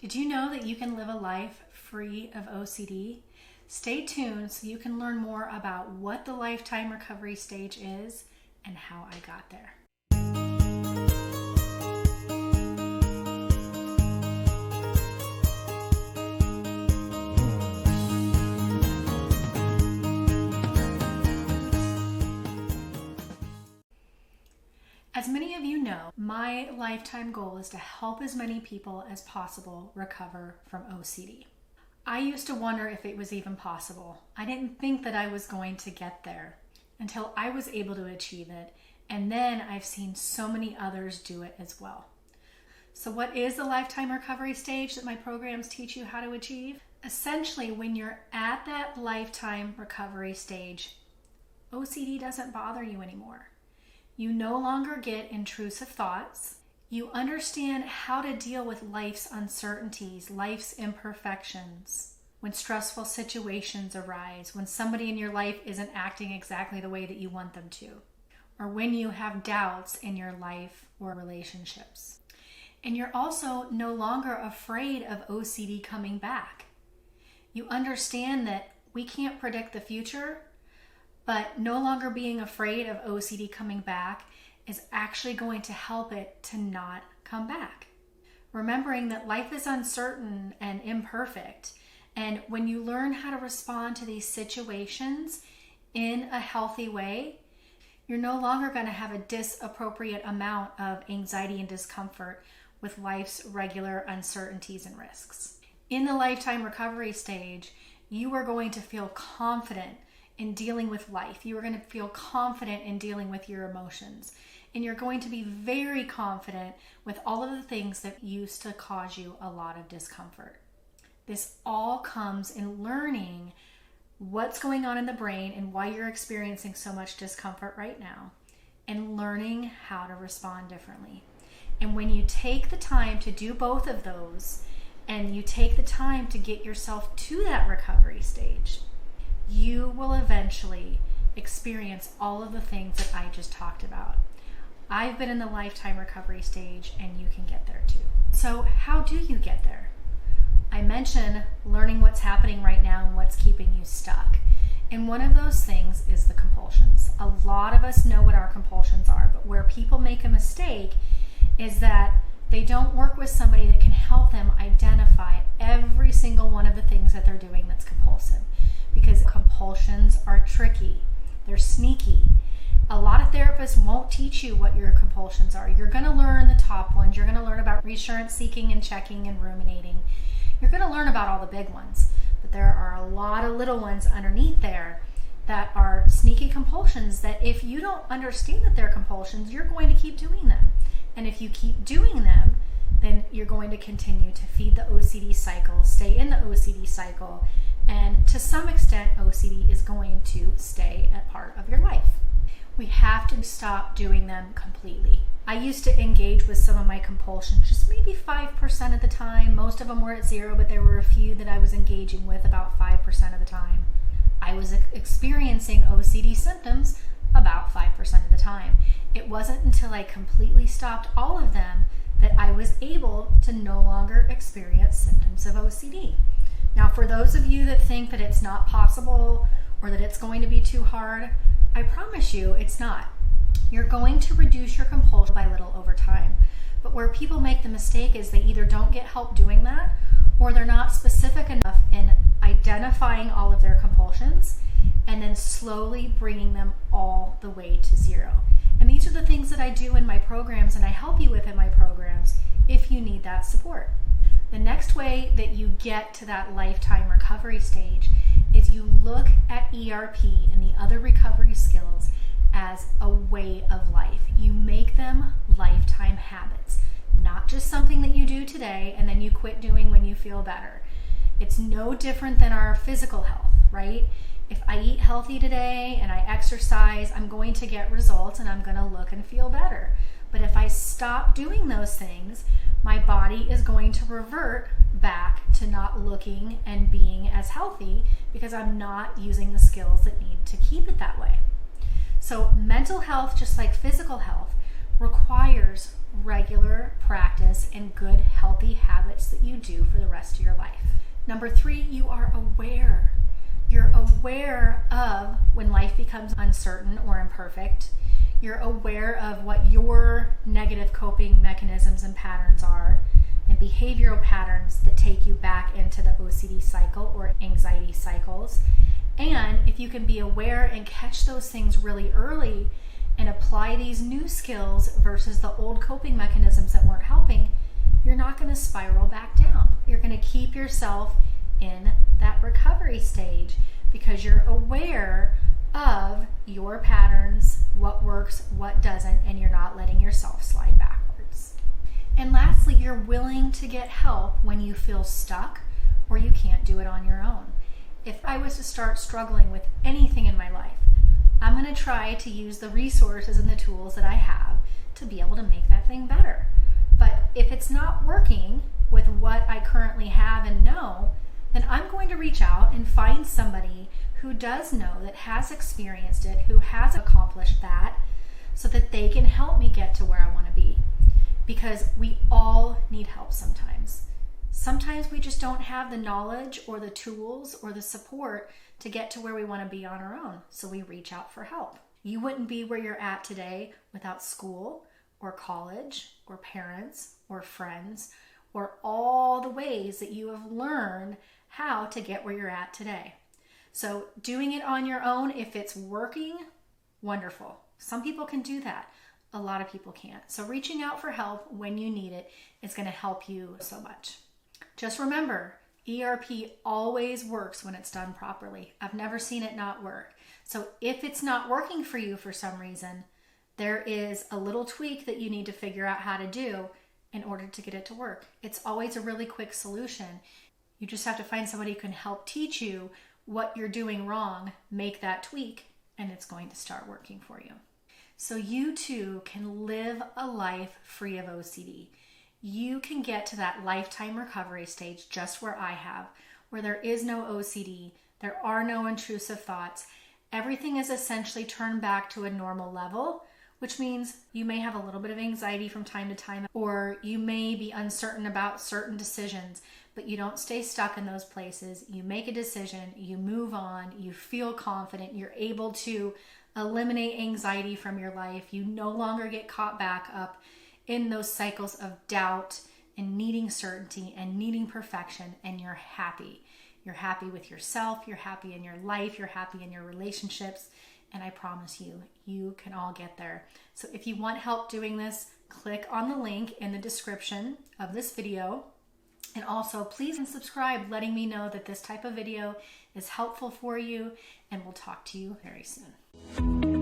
Did you know that you can live a life free of OCD? Stay tuned so you can learn more about what the lifetime recovery stage is and how I got there. As many of you know, my lifetime goal is to help as many people as possible recover from OCD. I used to wonder if it was even possible. I didn't think that I was going to get there until I was able to achieve it, and then I've seen so many others do it as well. So what is the lifetime recovery stage that my programs teach you how to achieve? Essentially, when you're at that lifetime recovery stage, OCD doesn't bother you anymore. You no longer get intrusive thoughts. You understand how to deal with life's uncertainties, life's imperfections, when stressful situations arise, when somebody in your life isn't acting exactly the way that you want them to, or when you have doubts in your life or relationships. And you're also no longer afraid of OCD coming back. You understand that we can't predict the future, but no longer being afraid of OCD coming back is actually going to help it to not come back. Remembering that life is uncertain and imperfect, and when you learn how to respond to these situations in a healthy way, you're no longer going to have a disappropriate amount of anxiety and discomfort with life's regular uncertainties and risks. In the lifetime recovery stage, you are going to feel confident in dealing with life. You are going to feel confident in dealing with your emotions. And you're going to be very confident with all of the things that used to cause you a lot of discomfort. This all comes in learning what's going on in the brain and why you're experiencing so much discomfort right now, and learning how to respond differently. And when you take the time to do both of those, and you take the time to get yourself to that recovery stage, you will eventually experience all of the things that I just talked about. I've been in the lifetime recovery stage, and you can get there too. So how do you get there? I mentioned learning what's happening right now and what's keeping you stuck. And one of those things is the compulsions. A lot of us know what our compulsions are, but where people make a mistake is that they don't work with somebody that can help them identify every single one of the things that they're doing that's compulsive. Because compulsions are tricky. They're sneaky. A lot of therapists won't teach you what your compulsions are. You're going to learn the top ones. You're going to learn about reassurance seeking and checking and ruminating. You're going to learn about all the big ones. But there are a lot of little ones underneath there that are sneaky compulsions that if you don't understand that they're compulsions, you're going to keep doing them. And if you keep doing them, then you're going to continue to feed the OCD cycle, stay in the OCD cycle, and to some extent, OCD is going to stay a part of your life. We have to stop doing them completely. I used to engage with some of my compulsions just maybe 5% of the time. Most of them were at 0, but there were a few that I was engaging with about 5% of the time. I was experiencing OCD symptoms about 5% of the time. It wasn't until I completely stopped all of them that I was able to no longer experience symptoms of OCD. Now, for those of you that think that it's not possible or that it's going to be too hard, I promise you it's not. You're going to reduce your compulsion by little over time. But where people make the mistake is they either don't get help doing that, or they're not specific enough in identifying all of their compulsions and then slowly bringing them all the way to 0. And these are the things that I do in my programs, and I help you with in my programs if you need that support. The next way that you get to that lifetime recovery stage is you look at ERP and the other recovery skills as a way of life. You make them lifetime habits, not just something that you do today and then you quit doing when you feel better. It's no different than our physical health, right? If I eat healthy today and I exercise, I'm going to get results and I'm going to look and feel better. But if I stop doing those things, my body is going to revert back to not looking and being as healthy because I'm not using the skills that need to keep it that way. So mental health, just like physical health, requires regular practice and good healthy habits that you do for Number 3, you are aware. You're aware of when life becomes uncertain or imperfect. You're aware of what your negative coping mechanisms and patterns are, and behavioral patterns that take you back into the OCD cycle or anxiety cycles. And if you can be aware and catch those things really early and apply these new skills versus the old coping mechanisms that weren't helping, you're not going to spiral back down. You're going to keep yourself in that recovery stage because you're aware of your patterns, what works, what doesn't, and you're not letting yourself slide backwards. And lastly, you're willing to get help when you feel stuck or you can't do it on your own. If I was to start struggling with anything in my life, I'm going to try to use the resources and the tools that I have to be able to make that thing better. But if it's not working with what I currently have and know, then I'm going to reach out and find somebody who does know, that has experienced it, who has accomplished that, so that they can help me get to where I want to be. Because we all need help sometimes. Sometimes we just don't have the knowledge or the tools or the support to get to where we want to be on our own. So we reach out for help. You wouldn't be where you're at today without school or college or parents or friends or all the ways that you have learned how to get where you're at today. So doing it on your own, if it's working, wonderful. Some people can do that. A lot of people can't. So reaching out for help when you need it is going to help you so much. Just remember, ERP always works when it's done properly. I've never seen it not work. So if it's not working for you for some reason, there is a little tweak that you need to figure out how to do in order to get it to work. It's always a really quick solution. You just have to find somebody who can help teach you what you're doing wrong, make that tweak, and it's going to start working for you. So you too can live a life free of OCD. You can get to that lifetime recovery stage just where I have, where there is no OCD, there are no intrusive thoughts. Everything is essentially turned back to a normal level, which means you may have a little bit of anxiety from time to time, or you may be uncertain about certain decisions, but you don't stay stuck in those places. You make a decision, you move on, you feel confident, you're able to eliminate anxiety from your life. You no longer get caught back up in those cycles of doubt and needing certainty and needing perfection, and you're happy. You're happy with yourself, you're happy in your life, you're happy in your relationships, and I promise you, you can all get there. So if you want help doing this, click on the link in the description of this video. And also, please subscribe, letting me know that this type of video is helpful for you, and we'll talk to you very soon.